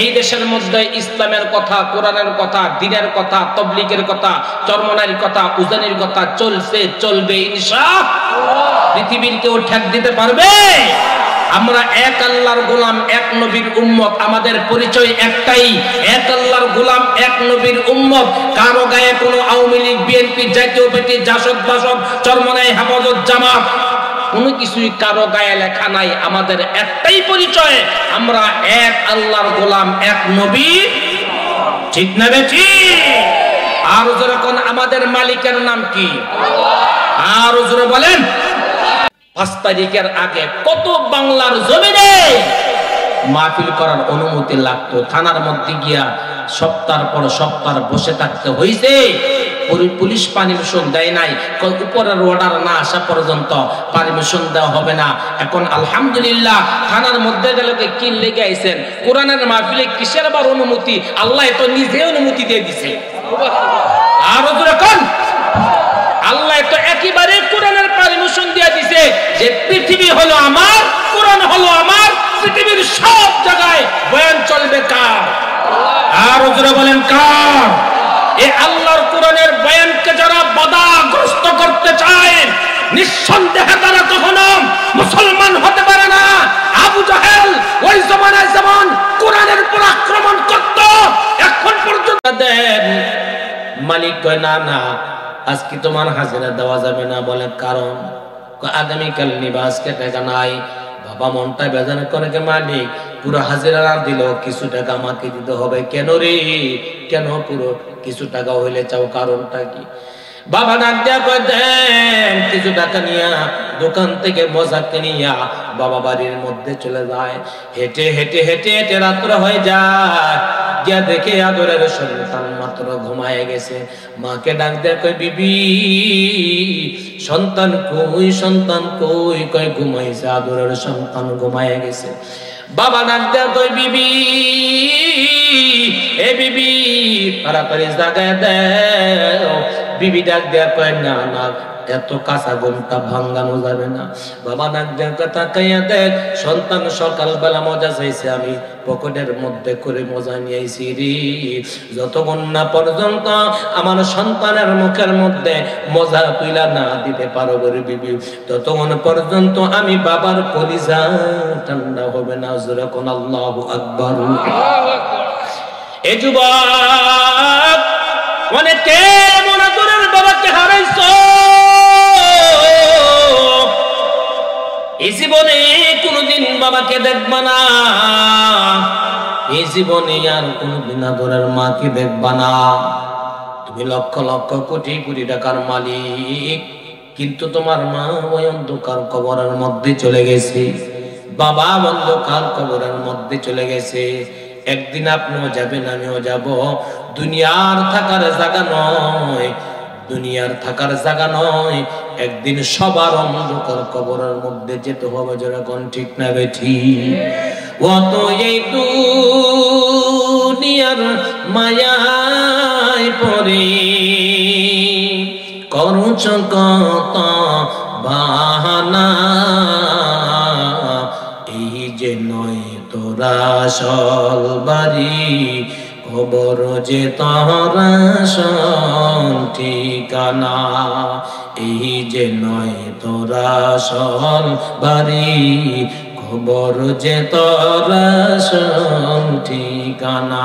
এই দেশের মধ্যে ইসলামের কথা, কোরআনের কথা, দ্বীনের কথা, তাবলীগের কথা, চরমনাইর কথা, উজানির কথা চলছে, চলবে ইনশাআল্লাহ। পৃথিবীর কেউ ঠেক দিতে পারবে? আমরা এক আল্লাহর গোলাম, এক নবীর উম্মত। আমাদের পরিচয় একটাই, এক আল্লাহর গোলাম, এক নবীর উম্মত। কারো গায়ে কোনো আওয়ামী লীগ, বিএনপি, জাতীয় পার্টি, জাসদ, বাসদ, চরমনাই, হেফাজত, জামাত কোনো কিছুই কারো গায়ে লেখা নাই। আমাদের একটাই পরিচয়, আমরা এক আল্লাহর গোলাম, এক নবী। ঠিক না বেঠি? আর যখন আমাদের মালিকের নাম কি? আর জোরে বলেন। 5 তারিখের আগে কত বাংলার জমিনে মাহফিল করার অনুমতি লাগতো, থানার মধ্যে গিয়া সপ্তাহ পর সপ্তাহ বসে থাকতে হয়েছে। পুলিশ পারমিশন দেয় নাই, উপরের অর্ডার না আসা পর্যন্ত পারমিশন দেওয়া হবে না। এখন আলহামদুলিল্লাহ থানার মধ্যে গেলে কি লেগে আইছেন, কোরআনের মাহফিলে কিসের আবার অনুমতি? আল্লাহ তো নিজে অনুমতি দিয়ে দিছে। আর যখন আল্লাহ তো একেবারে কোরআনের পারমিশন দিয়ে দিছে যে পৃথিবী হলো আমার, কোরআন হলো আমার, পৃথিবীর সব জায়গায় বয়ান চলবে কার? আর জোরে বলেন কার? এই আল্লাহর কোরআনের বয়ানকে যারা বাধাগ্রস্ত করতে চায়, নিঃসন্দেহে তারা কখনো মুসলমান হতে পারে না। আবু জাহেল ওই জমানায় যেমন কোরআনের উপর আক্রমণ করত, এখন পর্যন্ত দেন মালিক কয় না না আজকে তোমার হাজিরা দেওয়া যাবে না। বলে কারণ? আগামীকাল নিবা, আজকে টাকা নাই। বাবা মনটা বেজার করে, মালিক পুরো হাজিরা না দিলেও কিছু টাকা আমাকে দিতে হবে। কেন রে? কেন পুরো কিছু টাকা হইলে চাও, কারণটা কি? বাবা ডাক দেয়া কয় দেন কিছু টাকা নিয়া দোকান থেকে মজা কিনিয়া বাবা বাড়ির মধ্যে চলে যায়। হেঁটে হেঁটে হেঁটে হেঁটে রাত্র হয়ে যায়, গিয়া দেখে আদরের সন্তান মাত্র ঘুমায় গেছে। মাকে ডাক দেয়া কয় বিবি সন্তান কই, সন্তান কই? কয় ঘুমাইছে, আদরের সন্তান ঘুমায় গেছে। বাবা ডাক দেয়া কয় বিবি, এ বিবি তাড়াতাড়ি জাগায় দেও। বিবি ডাক দেয়া কয় না না এত কাঁচা ঘুমটা ভাঙ্গানো যাবে না। বাবা ডাক দেয়া কথা কাইয়া দেখ, সন্তান সকালবেলা মজা চাইছে, আমি পকেটের মধ্যে করে মজা নিয়ে আইছি রে। যতক্ষণ না পর্যন্ত আমার সন্তানের মুখের মধ্যে মজা তুইলা না দিতে পারো রে বিবি, ততক্ষণ পর্যন্ত আমি বাবার কলিজা ঠান্ডা হবে না। যখন আল্লাহু আকবার। এ যুবক অনেকে মনে করেন বাবাকে হারাইছো, এই জীবনে কোনদিন বাবাকে দেখবা না, এই জীবনে আর কোনদিন আদরের মাকে দেখবা না। তুমি লক্ষ লক্ষ কোটি কোটি টাকার মালিক, কিন্তু তোমার মা ওই অন্ধকার কবরের মধ্যে চলে গেছে, বাবা অন্ধকার কবরের মধ্যে চলে গেছে। একদিন আপনিও যাবেন, আমিও যাব। দুনিয়ার থাকার জায়গা নয়, দুনিয়ার থাকার জায়গা নয়, একদিন সবার অন্ধকার কবরের মধ্যে যেতে হবে। যেরকম ঠিক না বেঠি? অত এই দুনিয়ার মায়ায় পড়ে করছ কত বাহানা, এই যে নয় তোরা আসল বাড়ি, খবর যে তোরা আসল ঠিকানা। এই যে নয় তোরা আসল বাড়ি, খবর যে তোরা আসল ঠিকানা।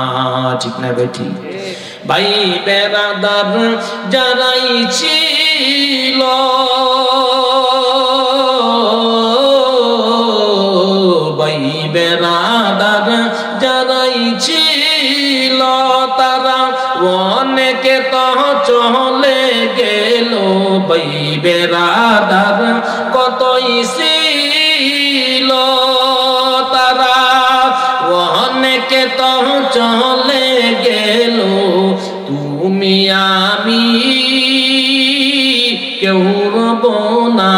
ঠিক না বেঠি? ভাই বেরাদার যারাই ছিল, ভাই বেরাদার যারাই ছিল, তারা অনেকে তো চলে গেল। ভাই বেরাদার কতই ছিল, তারা অনেকে তো চলে গেল। তুমি আমি কেউ রব না,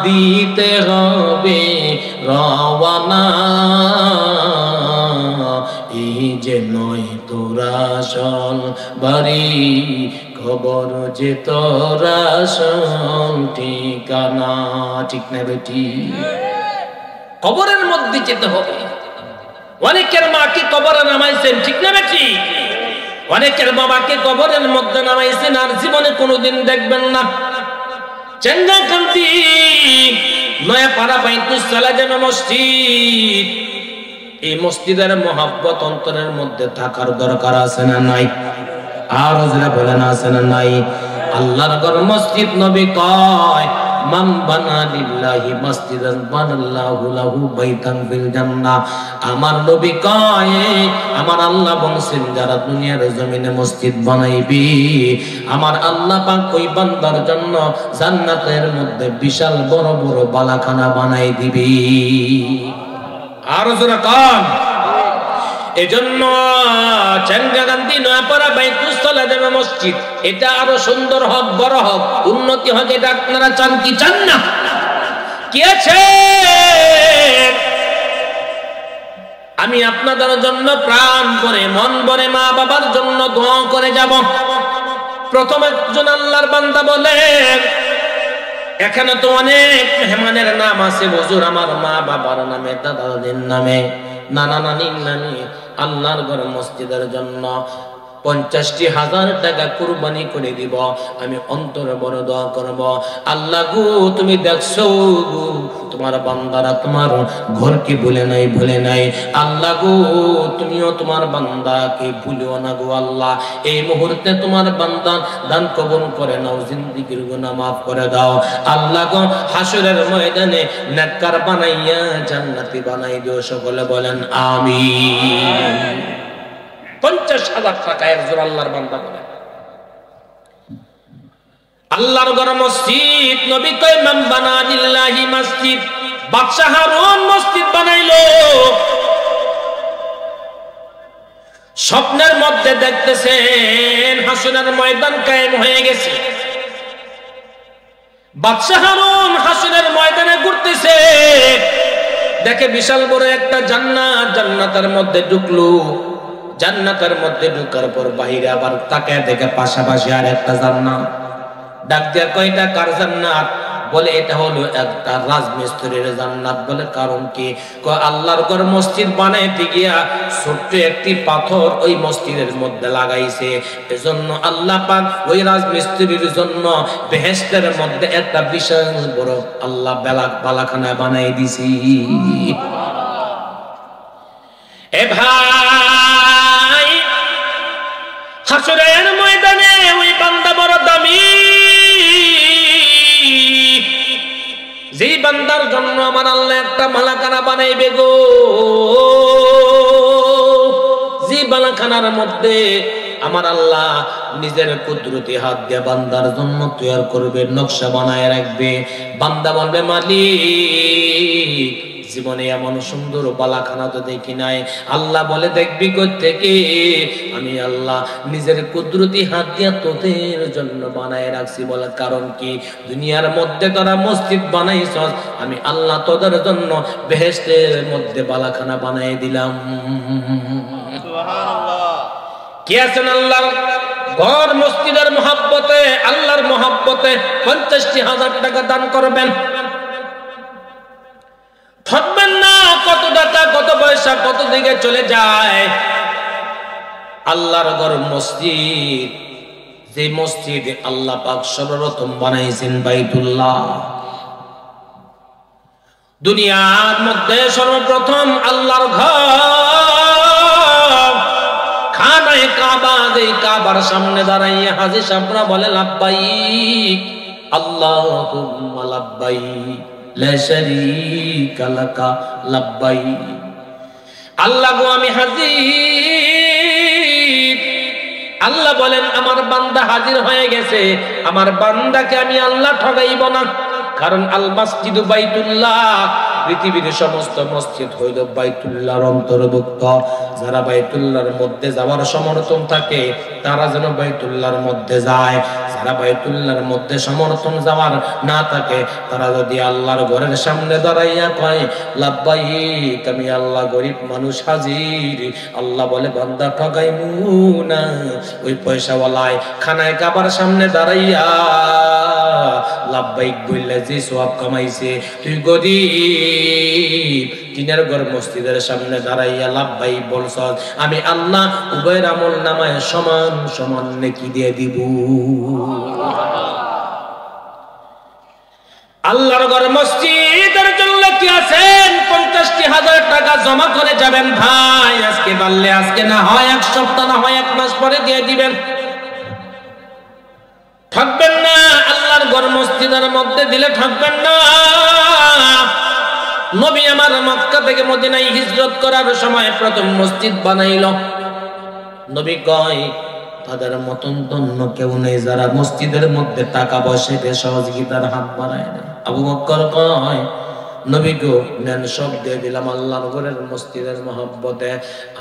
দিতে হবে রওয়ানা। এই যে নয় তোরা আসল বাড়ি, খবর যে তোরা আসল ঠিকানা। ঠিক না বেটি? কবরের মধ্যে যেতে হবে। অনেকের মাকে কবরে নামাইছেন, ঠিক না বেশি? অনেকের বাবাকে কবরের মধ্যে নামাইছেন, আর জীবনে কোনোদিন দেখবেন না। চেঙ্গাকান্দি নয়াপাড়া বাইতুল সালাম মসজিদ, এই মসজিদের মহব্বত অন্তরের মধ্যে থাকার দরকার আছে না নাই? আর যারা বলেন আছে না নাই? আল্লাহর ঘর মসজিদ, নবী কয় মান বানা লিল্লাহি মসজিদান বানাল্লাহু লাহু বাইতান ফিল জান্নাহ। আমার নবী কয় আমার আল্লাহ বলছেন যারা দুনিয়ার জমিনে মসজিদ বানাইবি, আমার আল্লাহ পাক ওই বান্দার জন্য জান্নাতের মধ্যে বিশাল বড় বড় বালাখানা বানাই দিবি। আর যারা কান এজন্য চেঙ্গাকান্দি নয়াপাড়া বাইতুল সালাম মসজিদ এটা আরো সুন্দর হোক, বড় হোক, উন্নতি হোক, এটা আপনারা চান কি চান না? কি আছে? আমি আপনাদের জন্য প্রাণ ভরে মন ভরে মা বাবার জন্য দোয়া করে যাব। প্রথম একজন আল্লাহর বান্দা বলেন এখানে তো অনেক মেহমানের নাম আছে হুজুর, আমার মা বাবার নামে, দাদা দাদির নামে, নানা নানির নামে আল্লাহর ঘর মসজিদের জন্য 50,000 টাকা কুরবানি করে দিব। আমি অন্তরে বড় দোয়া করব, আল্লাহ গো তুমি দেখছো তোমার বান্দারা তোমার ঘরকে ভুলে নাই। আল্লাহ গো তুমিও তোমার বান্দাকে ভুলিও না গো আল্লাহ। এই মুহূর্তে তোমার বান্দা দান কবুল করে নাও, জিন্দেগীর গুনাহ maaf করে দাও আল্লাহ গো। হাসরের ময়দানে নেককার বানাইয়া জান্নাতি বানাই দিও। সকলে বলেন আমিন। 50,000 টাকা একজন আল্লাহর বান্দা বলে। আল্লাহর ঘর মসজিদ, নবী কয় মান বানা লিল্লাহি মসজিদ। বাদশা হারুন মসজিদ বানাইলো, স্বপ্নের মধ্যে দেখতেছেন হাসরের ময়দান কায়েম হয়ে গেছে। বাদশা হারুন হাসরের ময়দানে ঘুরতেছে, দেখে বিশাল বড় একটা জান্নাত, জান্নাতের মধ্যে ঢুকলো। জান্নাতের মধ্যে ঢুকার পর বাহিরে আবার তাকায় দেখে পাশাপাশি আর একটা জান্নাত। ডাক দিয়া কয়টা কার জান্নাত? বলে এটা হলো একটা রাজমিস্ত্রির জান্নাত। বলে কারণ কি? কয় আল্লাহর ঘর মসজিদ বানাইতে গিয়া ছোট্ট একটি পাথর ওই মসজিদের মধ্যে লাগাইছে, এজন্য আল্লাহ পাক ওই রাজমিস্ত্রির জন্য বেহেশতের মধ্যে একটা বিশাল বড় আল্লাহ বালাখানা বানাই দিছি। এ ভাই, হাসরের ময়দানে ওই বান্দা বড় দামি, যে বান্দার জন্য আমার আল্লাহ একটা মালাখানা বানাইবে গো, যে বালাখানার মধ্যে আমার আল্লাহ নিজের কুদরতি হাত দিয়ে বান্দার জন্য তৈরি করবে, নকশা বানায় রাখবে। বান্দা বলবে মালিক জীবনে এমন সুন্দর বালাখানা তো দেখি নাই। আল্লাহ বলে দেখবি কই থেকে? আমি আল্লাহ নিজের কুদরতি হাত দিয়া তোদের জন্য বানায় রাখছি। বলে কারণ কি? দুনিয়ার মধ্যে তোরা মসজিদ বানাইছস, আমি আল্লাহ তোদের জন্য বেহেশতের মধ্যে বালাখানা বানাই দিলাম। সুবহানাল্লাহ। কি আছেন আল্লাহর ঘর মসজিদের মহব্বতে, আল্লাহর মহব্বতে 50,000 টাকা দান করবেন। থাকবেন না কত টাকা কত পয়সা কত দিকে চলে যায়। আল্লাহর ঘর মসজিদ, যে মসজিদ আল্লাহ পাক সর্বপ্রথম বানাইছেন বাইতুল্লাহ। দুনিয়ার মধ্যে সর্বপ্রথম আল্লাহর ঘর খানায়ে কাবা, এই কাবার সামনে দাঁড়াইয়া হাজী সাহেবরা বলে লাব্বাইক আল্লাহুম্মা লাব্বাইক লা শারীকা লাকা লাব্বাইক। আল্লাহ গো আমি হাজির। আল্লাহ বলেন আমার বান্দা হাজির হয়ে গেছে, আমার বান্দাকে আমি আল্লাহ ঠগাইব না। কারণ আল মসজিদু বাইতুল্লাহ, পৃথিবীর সমস্ত মসজিদ হইল বাইতুল্লাহর অন্তর্ভুক্ত। যারা বাইতুল্লাহর মধ্যে যাওয়ার সমর্থন থাকে তারা যেন বাইতুল্লাহর মধ্যে যায়, যারা যারা বাইতুল্লাহর মধ্যে সমর্থন যাওয়ার না থাকে তারা যদি আল্লাহর ঘরের সামনে দাঁড়াইয়া কয় লাব্বাইক আমি আল্লাহ গরিব মানুষ হাজির, আল্লাহ বলে বান্দা ঠগাইমু না। ওই পয়সাওয়ালায় খানায় কাবার সামনে দাঁড়াইয়া লাব্বাইক বললে যে সওয়াব কামাইছে, তুই গরিব তিনের ঘর মসজিদের সামনে দাঁড়াইয়া লাব্বাইক বলছস, আমি আল্লাহ উভয়ের আমল নামায় সমান সমান নেকি দিয়ে দিব। আল্লাহর ঘর মসজিদের জন্য কি আছেন 50,000 টাকা জমা করে যাবেন ভাই, আজকে পারলে আজকে, না হয় এক সপ্তাহ, না হয় এক মাস পরে দিয়ে দিবেন। ঠকবেন না, আল্লাহর ঘর মসজিদের মধ্যে দিলে ঠকবেন না। নবী আমার মক্কা থেকে মদিনায় হিজরত করার সময় প্রথম মসজিদ বানাইল। নবী কয় তাদের মতন ধন্য কেউ নেই যারা মসজিদের মধ্যে টাকা পয়সা দিয়ে সহযোগিতার হাত বাড়ায় না। আবু বকর কয় নবী গো নেন সব দিয়ে দিলাম আল্লাহর ঘরের মসজিদের মহব্বতে।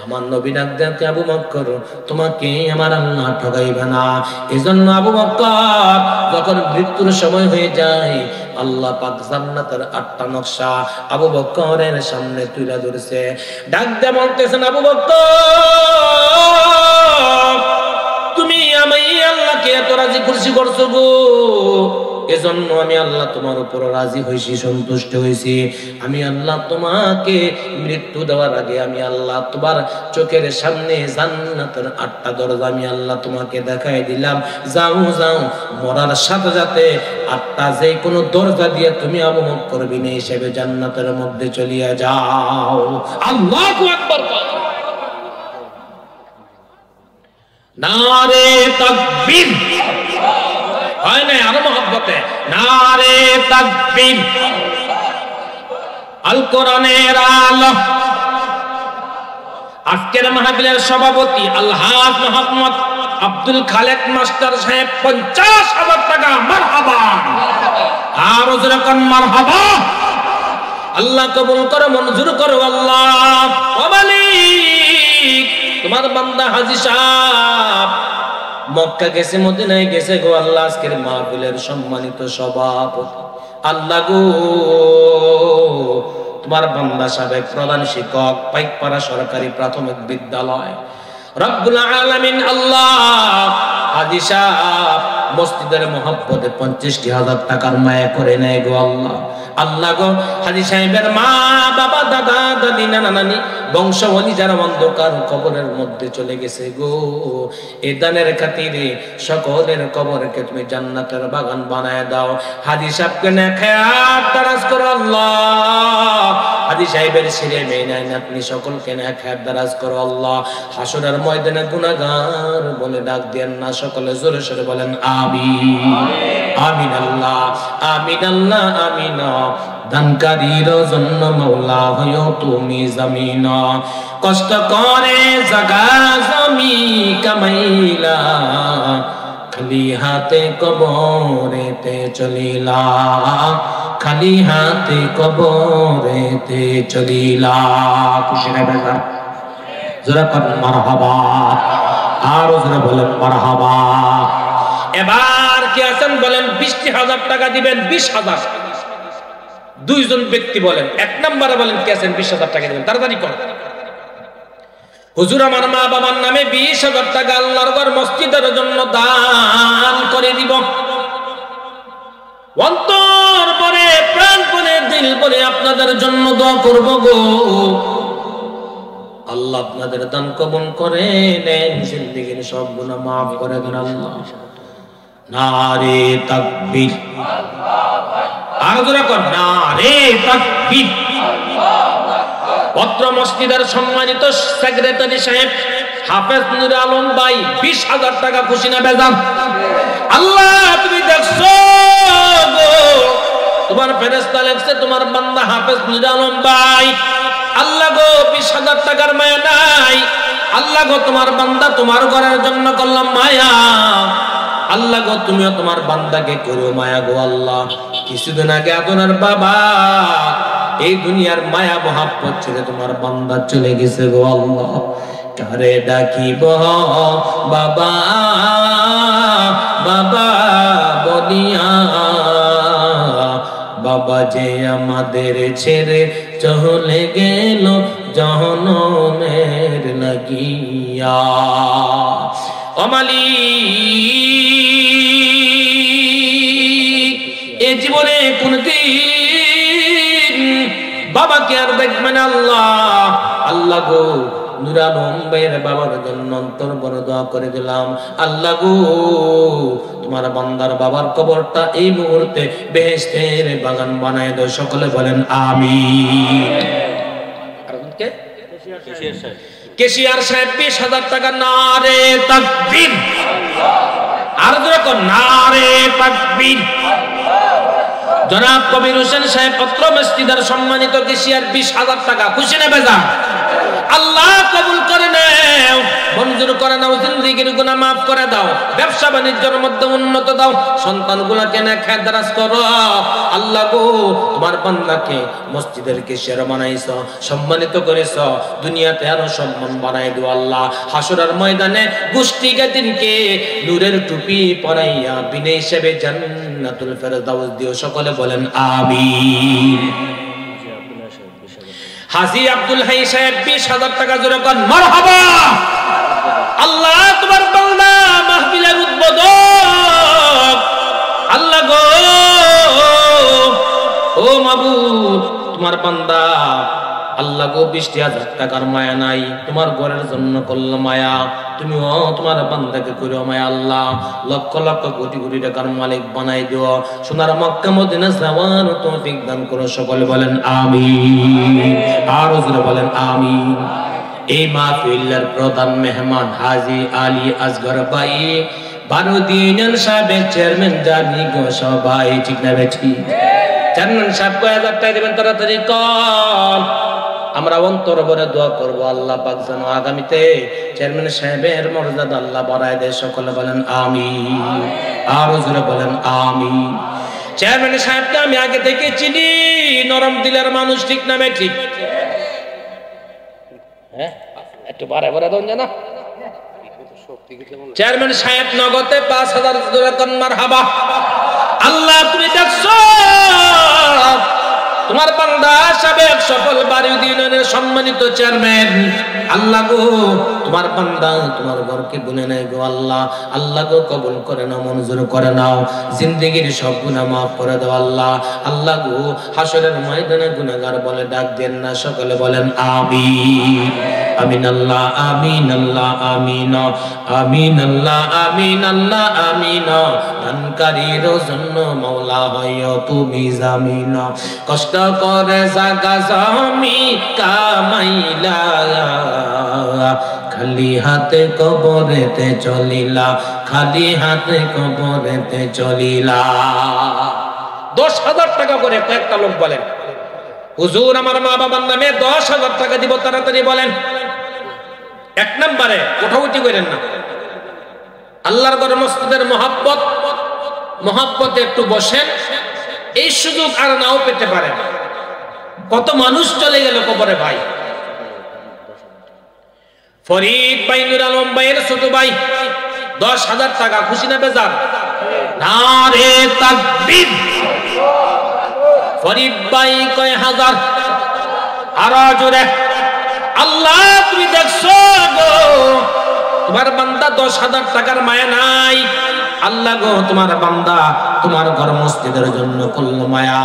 আমার নবী ডাক দেন আবু বকর তোমাকে আমার আল্লাহ ঠকাইবে না। এজন্য আবু বকর যখন মৃত্যুর সময় হয়ে যায় আল্লাহ পাক জান্নাতের 8টা নকশা আবু বকরের সামনে তুলে ধরছে। ডাক দিয়ে বলতেছেন আবু বকর তুমি আমি আল্লাহকে এত রাজি খুশি করছো গো, এজন্য আমি আল্লাহ তোমার উপর রাজি হইছি, সন্তুষ্ট হইছি। আমি আল্লাহ তোমাকে মৃত্যু দেওয়ার আগে আমি আল্লাহ তোমার চোখের সামনে জান্নাতের 8টা দরজা আমি আল্লাহ তোমাকে দেখাই দিলাম। যাও যাও মরার সাথে সাথে 8টা যে কোনো দরজা দিয়ে তুমি আবু বকর বিনে হিসেবে জান্নাতের মধ্যে চলিয়া যাও। আল্লাহু আকবার। নারে তাকবীর হয় না আরো মহব্বতে, নারে তাকবীর। আল কোরআনের আলো। আজকের মাহফিলের সভাপতি আলহাজ মোহাম্মদ আব্দুল খালেক মাস্টার সাহেব 50,000 টাকা মারহাবা। আর জোরে কোন মারহাবা। আল্লাহ কবুল করো, মঞ্জুর করো আল্লাহ। ও মালিক তোমার বান্দা হাজী সাহেব মক্কা গেছে, মদিনায় গেছে গো আল্লাহ। আজকের মাহফিলের সম্মানিত সভাপতি আল্লাহ গো তোমার বান্দা সাবেক প্রধান শিক্ষক পাইকপাড়া সরকারি প্রাথমিক বিদ্যালয় রব্বুল আলামিন আল্লাহ হাজী সাহেব মসজিদের মহব্বতে 50,000 টাকার মায়া করে নেয় গো আল্লাহ। আল্লাহ গো হাজী সাহেবের মা বাবা দাদা দাদি নানা নানি বংশাবলী যারা অন্ধকার কবরের মধ্যে চলে গেছে গো, এই দানের খাতিরে সকলের কবরকে তুমি জান্নাতের বাগান বানায় দাও। হাজী সাহেবকে নেখায়াত দারাজ করো আল্লাহ। হাজী সাহেবের ছেলে মেয়ে নাই নাতনি সকলকে নেখায়াত দারাজ করো আল্লাহ। হাসরের ময়দানে গুনাহগার বলে ডাক দেন না, সকলে জোরে সরে বলেন আমিন। আমিন আল্লাহ, আমিন আল্লাহ, আমিন। দানকারীর জন্য মওলা হয়ো তুমি জামিন, কষ্ট করে জাগা জমি কামাইলা, খালি হাতে কবরেতে চলিলা, খালি হাতে কবরেতে চলিলা। খুশি না বেজার? জোরে বলেন মারহাবা। আর জোরে বলেন মারহাবা। এবার কি আছেন বলেন 20,000 টাকা দিবেন? 20,000। দুইজন ব্যক্তি বলেন। এক নম্বরে বলেন কে আছেন 20,000 টাকা দিবেন? তাড়াতাড়ি করেন। হুজুর আমার মা বাবার নামে 20,000 টাকা আল্লাহর ঘর মসজিদের জন্য দান করে দিব। অন্তর পরে প্রাণ পরে দিল পরে আপনাদের জন্য দোয়া করব গো। আল্লাহ আপনাদের দান কবুল করে নেন, জিন্দেগীর সব গুনাহ maaf করে দেন আল্লাহ। নারে তাকবীর। আর জোরে কর নারে তাকবীর। পত্র মসজিদের সম্মানিত সেক্রেটারি সাহেব হাফেজ নূর আলম ভাই 20,000 টাকা খুশি না বেজার? আল্লাহ তুমি দেখছো গো, তোমার ফেরেশতা লেখছে তোমার বান্দা হাফেজ নূর আলম ভাই। আল্লাহ গো 20,000 টাকার মায়া নাই। আল্লাহ গো তোমার বান্দা তোমার ঘরের জন্য করলাম মায়া। আল্লাহ গো তুমিও তোমার বান্দাকে করো মায়া গো আল্লাহ। কিছুদিন আগে আপনার বাবা এই দুনিয়ার মায়া মহাব্বত ছেড়ে তোমার বান্দা চলে গেছে গো আল্লাহ। কারে ডাকিব বাবা বাবা বলিয়া বাবা যে আমাদের ছেড়ে চলে গেল জহনমের লাগিয়া ও মালিক এ জীবনে কোনদিন বাবাকে আর দেখবেন আল্লাহ আল্লাহ গো নূর আলম ভাইয়ের বাবার জন্য অন্তর বড় দোয়া করে দিলাম আল্লাহ গো তোমার বান্দার বাবার কবরটা এই মুহূর্তে বেহেশতের বাগান বানায় দাও সকলে বলেন আমিন কেশিয়ার সাহেব 20,000 টাকা নারে তাকবীর আর যখন নারে তাকবীর জনাব কবির হোসেন সাহেব পত্র মসজিদের সম্মানিত কেশিয়ার 20,000 টাকা খুশি না বেজা আল্লাহ কবুল করে নাও মঞ্জুর করে নাও জিন্দেগির গুনাহ maaf করে দাও ব্যবসা বাণিজ্যের মধ্যে উন্নত দাও সন্তানগুলোকে নেক দারাজ করো আল্লাহ গো তোমার বান্দাকে মসজিদের কেশিয়ার বানাইছো সম্মানিত করেছো দুনিয়াতে আরো সম্মান বানাই দিও আল্লাহ হাসরের ময়দানে গোষ্ঠী গাদিনকে নূরের টুপি পরাইয়া বিনে হিসেবে জান্নাতুল ফেরদাউস দিও সকলে বলেন আমিন হাজী আব্দুল হাই সাহেব 20,000 টাকা জোরে কোন মারহাবা আল্লাহ তোমার বান্দা মাহফিলের উদ্বোধক আল্লাহ গো ও মাবুদ তোমার বান্দা আল্লাহ গো 20,000 টাকার মায়া নাই তোমার ঘরের জন্য করলো মায়া তুমিও তোমার বান্দাকে করিও মায়া আল্লাহ লক্ষ লক্ষ কোটি কোটি টাকার মালিক বানাই দিও সোনার মক্কা মদিনা যাওয়ার তৌফিক দান করো সকলে বলেন আমিন আর জোরে বলেন আমিন এই মাহফিলের প্রধান মেহমান হাজী আলী আসগর ভাই 12 দিনের সাবেক চেয়ারম্যান জানি গো সবাই ঠিক না বেঠি চেয়ারম্যান সাহেব কয় 1000 টাকা দিবেন তাড়াতাড়ি কর আমরা অন্তর ভরে দোয়া করব আল্লাহ পাক যেন আগামীতে চেয়ারম্যান সাহেবের মর্যাদা আল্লাহ বাড়ায় দেয় সকলে বলেন আমিন আর জোরে বলেন আমিন চেয়ারম্যান সাহেবকে আমি আগে থেকে চিনি নরম দিলের মানুষ ঠিক না বেঠি হ্যাঁ একটু বারে বারে দন জানা চেয়ারম্যান সাহেব নগদে 5,000 জোরে কোন মারহাবা আল্লাহ তুমি দেখছো তোমার বান্দা সাবেক সফল বারুদ্দিনের সম্মানিত চেয়ারম্যান আল্লাহ গো তোমার বান্দা তোমার ঘরকে গুনে নেয় গো আল্লাহ আল্লাহ গো কবুল করে নাও মঞ্জুর করে নাও জিন্দেগির সব গুনাহ maaf করে দাও আল্লাহ আল্লাহ গো হাসরের ময়দানে গুনাহগার বলে ডাক দেন না সকলে বলেন আমিন আমিন আল্লাহ আমিন আল্লাহ আমিন আমিন আল্লাহ আমিন আল্লাহ আমিন দানকারীর জন্য মাওলা হইও তুমি জামিন কষ্ট করে জাগা জমি কামাইলা খালি হাতে কবরেতে চলিলা খালি হাতে কবরেতে চলিলা 10,000 টাকা করে কয়েকটা লোক বলেন হুজুর আমার মা বাবার নামে 10,000 টাকা দিব তাড়াতাড়ি বলেন এক নম্বরে কোঠাউটি করেন না আল্লাহর ঘর মসজিদের মহব্বতে একটু বসেন এই সুযোগ আর নাও পেতে পারেন কত মানুষ চলে গেল কবরে ভাই ফরিদ ভাই নূর আলম ভাইয়ের ছোট ভাই 10,000 টাকা খুশি না বেজার নারে তাকবীর ফরিদ ভাই কয় হাজার আরো জোরে আল্লাহ তুমি দেখছো গো তোমার বান্দা 10,000 টাকার মায়া নাই আল্লাহ গো তোমার বান্দা তোমার ঘর মসজিদের জন্য করলো মায়া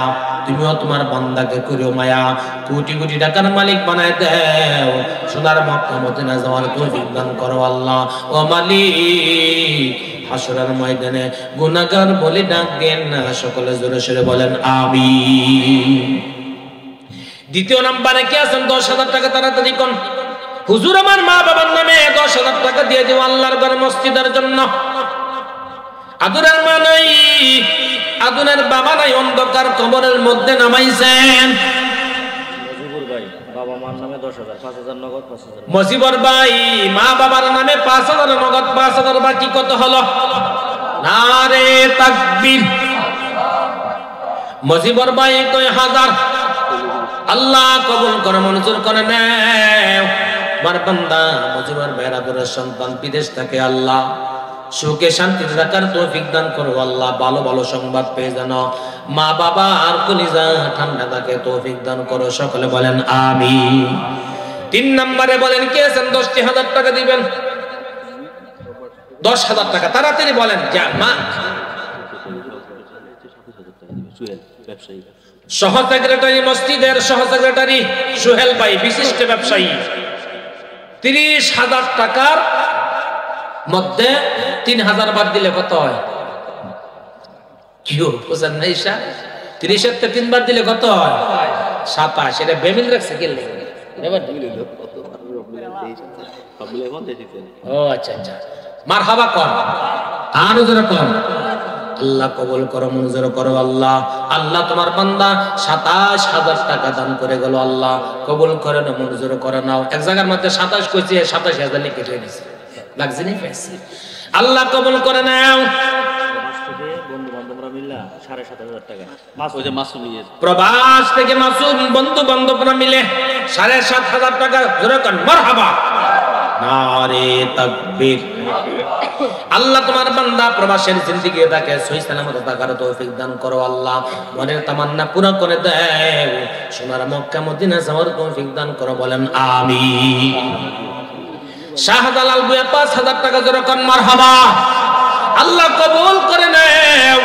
তুমিও তোমার বান্দাকে করিও মায়া কোটি কোটি টাকার মালিক বানায় দাও সোনার মক্কা মদিনা যাওয়ার তৌফিক দান করো আল্লাহ ও মালিক হাসরের ময়দানে গুনাহগার বলে ডাক দেন না সকলে জোরে সোরে বলেন আমিন দ্বিতীয় নম্বরে কি আছেন 10,000 টাকা তাড়াতাড়ি কোন হুজুর আমার মা বাবার নামে 10,000 টাকা দিয়ে দিও আল্লাহর ঘর মসজিদের জন্য আদুরের মা নাই আদুরের বাবা নাই অন্ধকার কবরের মধ্যে নামাইছেন মজিবর ভাই বাবা মার নামে 10,000 5,000 নগদ 5,000 মজিবর ভাই মা বাবার নামে 5,000 নগদ 5,000 বাকি কত হলো নারে তাকবীর মজিবর ভাই কয় হাজার আল্লাহ কবুল করে মঞ্জুর করে নাও আমার বান্দা মজিবর ভাইয়ের আদরের সন্তান বিদেশ থেকে আল্লাহ সুখে শান্তি রাখার তৌফিক দান করো আল্লাহ। ভালো ভালো সংবাদ পেয়ে জানো মা বাবা আর কলিজা ঠান্ডা থাকে তৌফিক দান করো। সকলে বলেন আমিন। 3 নম্বরে বলেন কে আছেন 10,000 টাকা দিবেন? 10,000 টাকা তাড়াতাড়ি বলেন। মা সহ সেক্রেটারি, মসজিদের সহ সেক্রেটারি সোহেল ভাই, বিশিষ্ট ব্যবসায়ী, 30,000 টাকার মধ্যে 3,000 বাদ দিলে কত হয়? কিও বুঝেন না? 30 এর 3 বার দিলে কত হয়? 27। এটা বেমিল রাখছে কে লাগে? ও আচ্ছা আচ্ছা, মারহাবা কর, আরো জোরে কর। আল্লাহ কবুল করো, মঞ্জুর করো আল্লাহ। আল্লাহ তোমার বান্দা 27,000 টাকা দান করে গেল, আল্লাহ কবুল করে নাও, মঞ্জুর করে নাও। এক জায়গার মধ্যে 27 কইছে, 27,000 লিখে দিয়ে দিছে, লাগছে নি পেছে। আল্লাহ কবুল করে নাও। প্রবাস থেকে মাসুম বন্ধু বান্ধবরা মিলে 7,500 টাকা জোরে কর মারহাবা, নারে তাকবীর। আল্লাহ তোমার বান্দা প্রবাসের জিন্দেগি তাকে সহি সালামত থাকার তৌফিক দান করো আল্লাহ। মনের তামান্না পুরো করে দাও, সোনার মক্কা মদিনা যাওয়ার তৌফিক দান করো, বলেন আমিন। শাহজালাল বুয়া 5,000 টাকা জোরে কর মারহাবা। আল্লাহ কবুল করে নাও,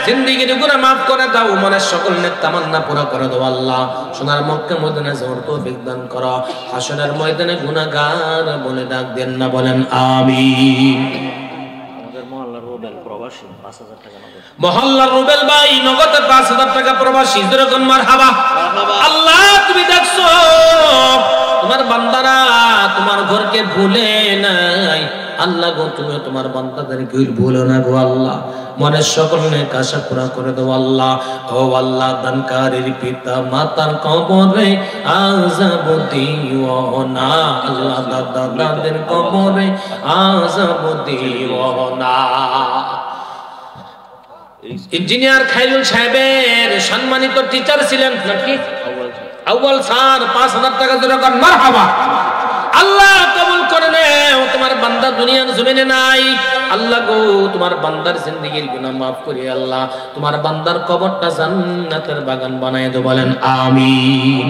জিন্দেগির গুনাহ মাফ করে দাও, মনের সকল নেক তামান্না পুরো করে দাও আল্লাহ। সোনার মক্কা মদিনা যাওয়ার তৌফিক দান করো। হাসরের ময়দানে গুনাহগার বলে ডাক দেন না, বলেন আমিন। মহল্লার রুবেল ভাই নগদে 5,000 টাকা প্রবাসী, যেরকম মারহাবা। আল্লাহ তুমি দেখছো তোমার বান্দারা তোমার ঘরকে ভুলে নাই, আল্লাহ গো তুমি তোমার বান্দাদেরকে ভুলো না গো আল্লাহ। মনের সকল নেক আশা পুরা করে দাও আল্লাহ। ও আল্লাহ দানকারীর পিতা মাতার কবরে আযাব দিও না আল্লাহ, দাদা দাদের কবরে আযাব দিও না। ইঞ্জিনিয়ার খাইরুল সাহেবের সম্মানিত টিচার ছিলেন নাকি আউয়াল স্যার, 5,000 টাকা জোরে কর মারহাবা। আল্লাহ কবুল করে নাও, তোমার বান্দা দুনিয়ার জমিনে নাই, আল্লাহ গো তোমার বান্দার জিন্দেগির গুনাহ মাফ করে আল্লাহ তোমার বান্দার কবরটা জান্নাতের বাগান বানায় দাও, বলেন আমিন।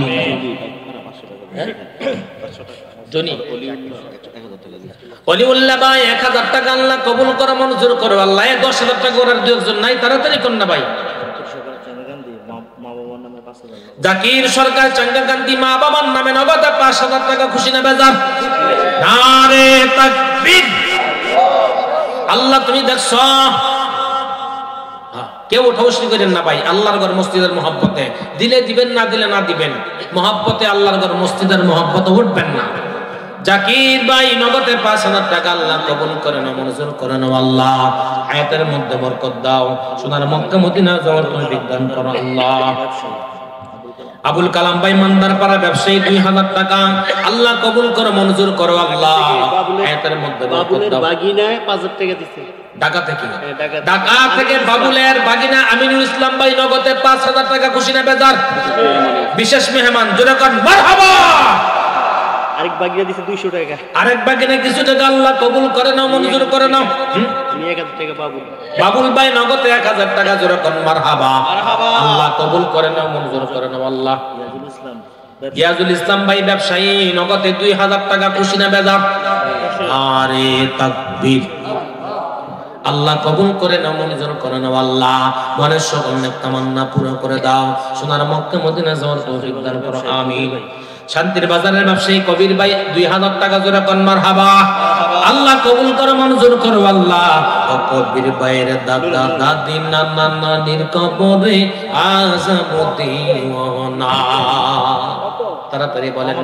অলিউল্লাহ ভাই 1,000 টাকা আল্লাহ কবুল করো, মঞ্জুর করো আল্লাহ। 10,000 টাকা ওনার দুজন নাই, তাড়াতাড়ি কর না ভাই। জাকির সরকার চাঙ্গাকান্দি মা বাবার নামে নগদ 5,000 টাকা, খুশি না বেজার? নারে তাকবীর। আল্লাহ তুমি দেখছো, কেউ উঠাউসি করেন না ভাই। আল্লাহর ঘর মসজিদের মহব্বতে দিলে দিবেন, না দিলে না দিবেন, মহব্বতে আল্লাহর ঘর মসজিদের মহব্বতে উঠবেন না। জাকির ভাই নগদে 5,000 টাকা আল্লাহ কবুল করে নাও, মঞ্জুর করে নাও আল্লাহ। আয়াতের মধ্যে বরকত দাও, সোনার মক্কা মদিনা যাওয়ার তৌফিক দান করো আল্লাহ। আবুল কালাম ভাই মান্দারপাড়া ব্যবসায়ী 2,000 টাকা আল্লাহ কবুল করো, মঞ্জুর করো আল্লাহ। আয়াতের মধ্যে বরকত দাও। বাগিনায় 5,000 টাকা দিতে, ঢাকা থেকে বাবুলের বাগিনা আমিনুল ইসলাম ভাই নগদে 5,000 টাকা, খুশি না বেজার? বিশেষ মেহমান জোরে কর মারহাবা। আরেক বাগিনা দিছে 200 টাকা, আরেক বাগিনা কিছু টাকা আল্লাহ কবুল করে নাও, মঞ্জুর করে নাও। 1,000 টাকা বাবুল ভাই নগদে 1,000 টাকা জোরে কর মারহাবা। আল্লাহ কবুল করে নাও, মঞ্জুর করে নাও আল্লাহ। ইয়াজুল ইসলাম ভাই ব্যবসায়ী নগদে 2,000 টাকা, খুশি না বেজার? আরে তাকবীর। আল্লাহ কবুল করে নাও, মঞ্জুর করে নাও আল্লাহ। মনের সকল নেক তামান্না পুরো করে দাও, সোনার মক্কা মদিনা যাওয়ার তৌফিক দান করো আমিন। শান্তির বাজারের ব্যবসায়ী কবির ভাই 2,000 টাকা জোরে কর মারহাবা। আল্লাহ কবুল করো, মঞ্জুর করো আল্লাহ। ও কবির ভাইয়ের দাদা দাদি নানা নানির কবরে আযাব দিও না, তাড়াতাড়ি বলেন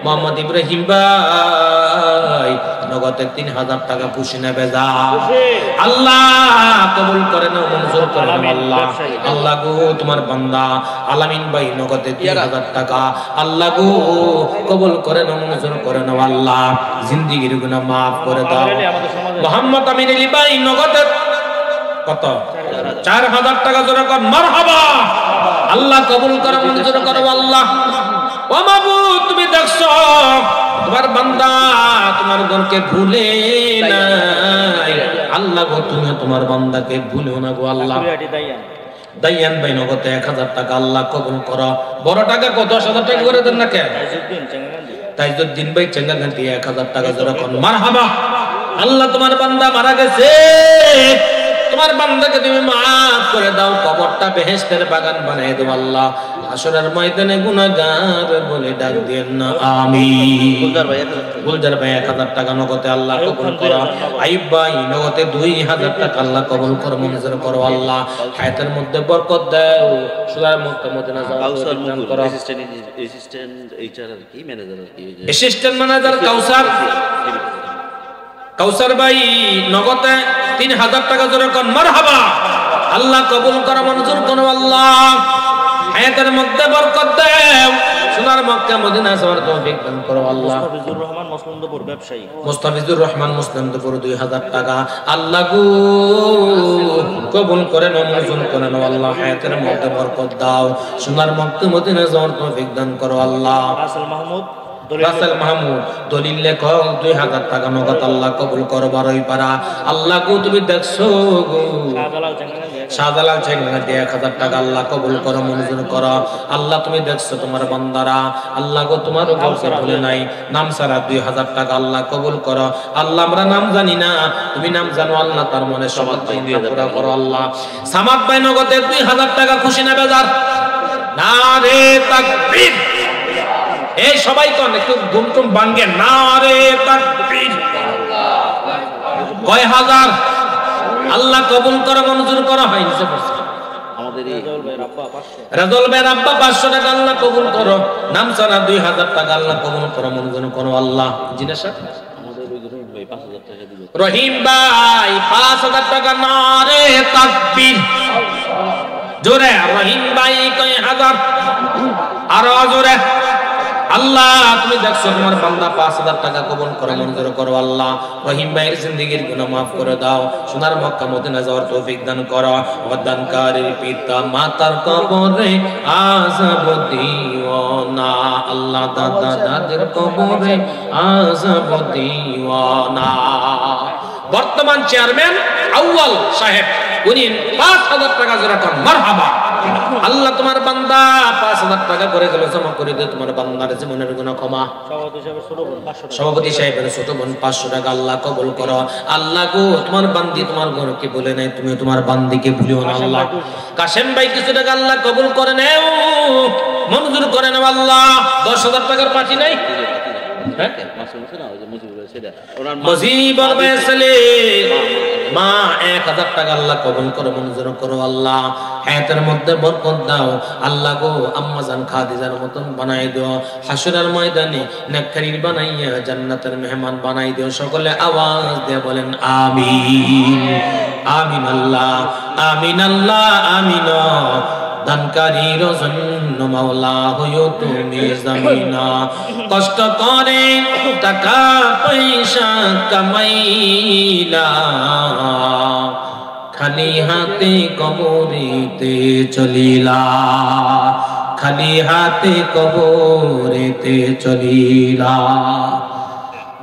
মোহাম্মদ ইব্রাহিম ভাই নগদে 3,000 টাকা, খুশি না বেজার? আল্লাহ কবুল করে নাও, মঞ্জুর করে নাও আল্লাহ। আল্লাহ গো তোমার বান্দা আলামিন ভাই নগদে 3,000 টাকা আল্লাহ গো কবুল করে নাও, মঞ্জুর করে নাও আল্লাহ। জিন্দেগির গুনাহ মাফ করে দাও। মোহাম্মদ আমিন আলী ভাই নগদে কত? 4,000 টাকা জোরে কর মারহাবা। আল্লাহ কবুল করে, মঞ্জুর করো আল্লাহ। ও মাবুদ তুমি দেখছো তোমার বান্দা তোমার ঘরকে ভুলে নাই, গো তুমি তোমার বান্দাকে ভুলিও না গো আল্লাহ। দাইয়ান ভাই নগদে 1000 টাকা আল্লাহ কবুল করো। বড় টাকা কত 10,000 টাকা করে দেন না কে? তাইজুদ্দিন ভাই চেঙ্গাগান্তি 1000 টাকা জোরে কোন মারহাবা। আল্লাহ তোমার বান্দা মারা গেছে, তোমার বান্দাকে তুমি মাফ করে দাও, কবরটা বেহেশতের বাগান বানাই দাও আল্লাহ। হাসরের ময়দানে গুনাহগার বলে ডাক দেন না আমিন। গুলজার ভাই 1000 টাকা নগদে আল্লাহ কবুল করো। আইব ভাই নগদে 2000 টাকা আল্লাহ কবুল করো, মঞ্জুর করো আল্লাহ। হায়াতের মধ্যে বরকত দাও, সুরার মুক্ত মদিনা যাও করো। অ্যাসিস্ট্যান্ট ম্যানেজার কাউসার ভাই নগদে 3000 টাকা জোরে কোন মারহাবা। আল্লাহ কবুল করো, মঞ্জুর করো আল্লাহ। হায়াতের মধ্যে বরকত দাও, সোনার মক্কা মদিনা যাওয়ার তৌফিক দান করো আল্লাহ। মুস্তাফিজুর রহমান মুসলিমদপুর 2000 টাকা আল্লাহ গো কবুল করে নাও, মঞ্জুর করে নাও আল্লাহ। হায়াতের মধ্যে বরকত দাও, সোনার মক্কা মদিনা যাওয়ার তৌফিক দান করো আল্লাহ। রাসেল মাহমুদ দলিল লেখক 2000 টাকা নগদ আল্লাহ কবুল করো। বারোই পারা আল্লাহ গো তুমি দেখছো গো। শাহজালাল চেঙ্গা দিয়ে 1000 টাকা আল্লাহ কবুল করো, মঞ্জুর করো আল্লাহ। তুমি দেখছো তোমার বান্দারা আল্লাহ গো, তোমার কাউকে ভুলে নাই। নাম সারা 2000 টাকা আল্লাহ কবুল করো আল্লাহ। আমরা নাম জানি না, তুমি নাম জানো আল্লাহ, তার মনে সবাই পুরা করো আল্লাহ। সামাদ ভাই নগদে 2000 টাকা, খুশি না বেজার? নারে তাকবীর। এই সবাই কোন একটু ঘুমটুম ভাঙ্গে নারে তাকবীর। কয় হাজার আল্লাহ কবুল করো, মঞ্জুর করা হয়। আমাদের রাজল ভাই আব্বা 500 টাকা আল্লাহ কবুল করো। নাম সারা 2000 টাকা আল্লাহ কবুল করো, মঞ্জুর করো আল্লাহ। জিনেশ রহিম ভাই 5000 টাকা নারে তাকবীর জোরে। রহিম ভাই কয় হাজার, আরো জোরে আল্লাহ। তুমি দেখছো তোমার বান্দা 5000 টাকা কবুল করো, মঞ্জুর করো আল্লাহ। রহিম ভাইয়ের জিন্দেগীর গুনাহ মাফ করে দাও, সোনার মক্কা মদিনা যাওয়ার তৌফিক দান করো। ওয়াদানকারীর পিতা মাতার কবরে আযাব দিও না আল্লাহ, দাদা দাদির কবরে আযাব দিও না। বর্তমান চেয়ারম্যান আউয়াল সাহেব উনি 5000 টাকা জোরে কোন মারহাবা। আল্লাহ তোমার বান্দা 5000 টাকা করে গেল, জমা করে দে তোমার বান্দার জীবনের গুনাহ ক্ষমা। সভাপতি সাহেবের ছোট বোন 500 টাকা আল্লাহ কবুল করো আল্লাহ গো। তোমার বান্দি তোমার ঘরকে বলে নাই, তুমি তোমার বান্দিকে ভুলিও না আল্লাহ। কাশেম ভাই কিছু টাকা আল্লাহ কবুল করে নাও, মঞ্জুর করে নাও আল্লাহ। 10000 টাকার পার্টি নাই মা 1000 টাকা আল্লাহ কবুল করো, মঞ্জুর করো আল্লাহ। হায়াতের মধ্যে বরকত দাও আল্লাহ গো। আম্মা জান খাদিজার মতন বানাই দিও, হাসরের ময়দানে নেককারীর বানাইয়া জান্নাতের মেহমান বানাই দিও। সকলে আওয়াজ দিয়ে বলেন আমিন। আমিন আল্লাহ, আমিন আল্লাহ, আমিন। দানকারীর জন্য মাওলা হইও তুমি জামিনা, কষ্ট করে টাকা পয়সা কামাইলা, খালি হাতে কবরেতে চলিলা, খালি হাতে কবরেতে চলিলা।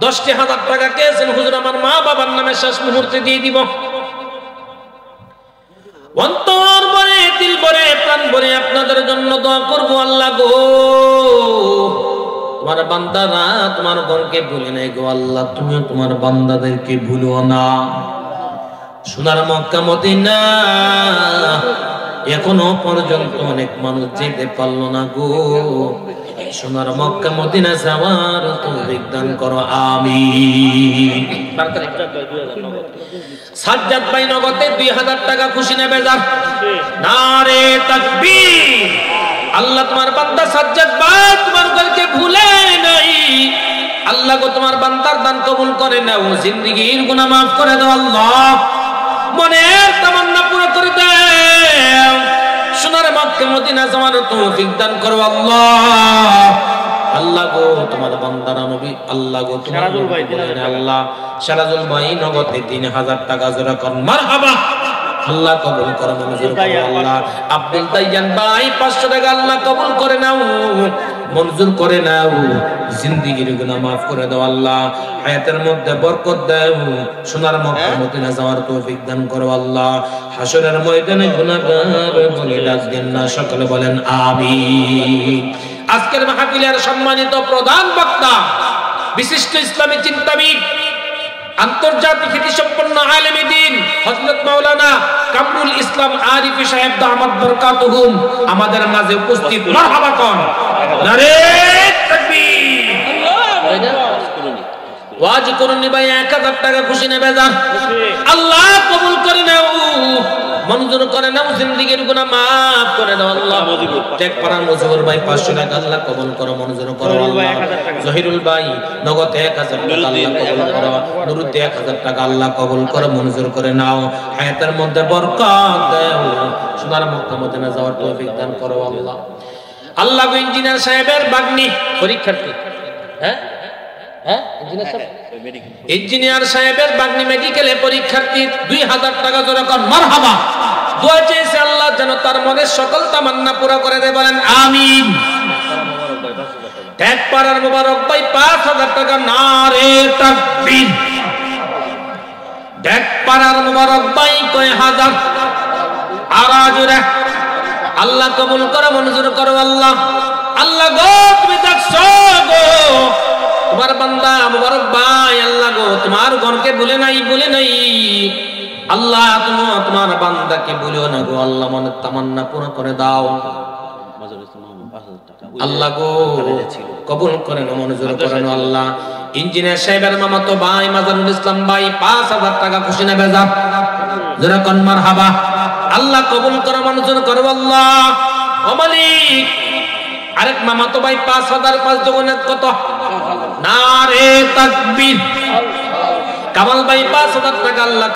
10,000 টাকা কেছেন হুজুর আমার মা বাবার নামে শেষ মুহূর্তে দিয়ে দিব। অন্তর ভরে, দিল ভরে, প্রাণ ভরে আপনাদের জন্য দোয়া করবো আল্লাহ গো। তোমার বান্দারা তোমার ঘরকে ভুলে নাই গো আল্লাহ, তুমিও তোমার বান্দাদেরকে ভুলো না। সোনার মক্কা মদিনা এখনো পর্যন্ত অনেক মানুষ যেতে পারলো না গো। সোনার মক্কা মদিনা যাওয়ার তৌফিক দান করো আমিন। সাজ্জাদ ভাই নগদে 2000 টাকা, খুশি না বেজার? নারে তাকবীর। আল্লাহ তোমার বান্দা সাজ্জাদ ভাই তোমার ঘরকে ভুলে নাই আল্লাহ গো। তোমার বান্দার দান কবুল করে নাও, জিন্দেগীর গুনাহ মাফ করে দাও আল্লাহ। মনের তামান্না পুরো করে দাও, সোনার মক্কা মদিনা যাওয়ার তৌফিক দান করো আল্লাহ। আল্লাহ গো তোমার বান্দারা নবী আল্লাহ গো তোমার আল্লাহ। শারাজুল ভাই নগদে 3000 টাকা জোরে কোন মারহাবা। আল্লাহ কবুল করো, মঞ্জুর করো আল্লাহ। আব্দুল দাইয়ান ভাই 500 টাকা আল্লাহ কবুল করে নাও, মঞ্জুর করে নাও, জিন্দেগীর গুনাহ মাফ করে দাও আল্লাহ, হায়াতের মধ্যে বরকত দাও, সোনার মক্কা মদিনা যাওয়ার তৌফিক দান করো আল্লাহ, হাসরের ময়দানে গুনাহগার বলে ডাক দেন না, সকলে বলেন আমিন। আজকের মাহফিলের সম্মানিত প্রধান বক্তা, বিশিষ্ট ইসলামী চিন্তাবিদ, আন্তর্জাতিক খ্যাতিসম্পন্ন আলেম দ্বীন হযরত মাওলানা কামরুল ইসলাম আরিফি সাহেব দামাত বরকাতুহুম আমাদের মাঝে উপস্থিত। মারহাবা কোন নারে তাকবীর। ওয়াজ করুন ভাই, 1000 টাকা খুশি নেবে যান, আল্লাহ কবুল করে নাও, মঞ্জুর করে নাও, জিন্দেগীর গুনাহ মাফ করে দাও আল্লাহ। টেক পাড়ার মুজিবুর ভাই 500 টাকা আল্লাহ কবুল করো, মঞ্জুর করো আল্লাহ। জহিরুল ভাই নগদ 1000 টাকা আল্লাহ কবুল করো, নুরুদ্দি 1000 টাকা আল্লাহ কবুল করো, মঞ্জুর করে নাও, হায়াতের মধ্যে বরকত দাও, সোনার মক্কা মদিনা যাওয়ার তৌফিক দান করো আল্লাহ। আল্লাহ ইঞ্জিনিয়ার সাহেবের বাগনি পরীক্ষার্থী, হ্যাঁ হ্যাঁ ইঞ্জিনিয়ার সাহেব, ইঞ্জিনিয়ার সাহেবের বাগনি মেডিকেলে পরীক্ষার্থী 2000 টাকা জোরে কর মারহাবা। দোয়া চেয়েছে আল্লাহ যেন তার মনের সকল তামান্না পুরো করে দেয়, বলেন আমিন। টেক পাড়ার মোবারক ভাই 5000 টাকা, নারে তাকবীর। টেক পাড়ার মোবারক ভাই কয় হাজার, আরাজুরে আল্লাহ কবুল করো, মঞ্জুর করো আল্লাহ। আল্লাহ গো তুমি দেখছো গো তোমার বান্দা মুবারক ভাই, আল্লাহ গো তোমার ঘরকে ভুলে নাই আল্লাহ, তুমি তোমার বান্দাকে ভুলিও না গো আল্লাহ, মনের তামান্না পুরো করে দাও আল্লাহ গো, কবুল করে নাও, মঞ্জুর করে নাও আল্লাহ। ইঞ্জিনিয়ার সাহেবের মামাতো ভাই মাজারুল ইসলাম ভাই 5000 টাকা খুশি নেবে যান, যারা কোন মারহাবা, আল্লাহ কবুল করো, মঞ্জুর করো আল্লাহ। ও মালিক আরেক মামাতো ভাই 5000, 5 দুগুণে কত, নারে তাকবীর। কামাল ভাই 5000 টাকা আল্লাহ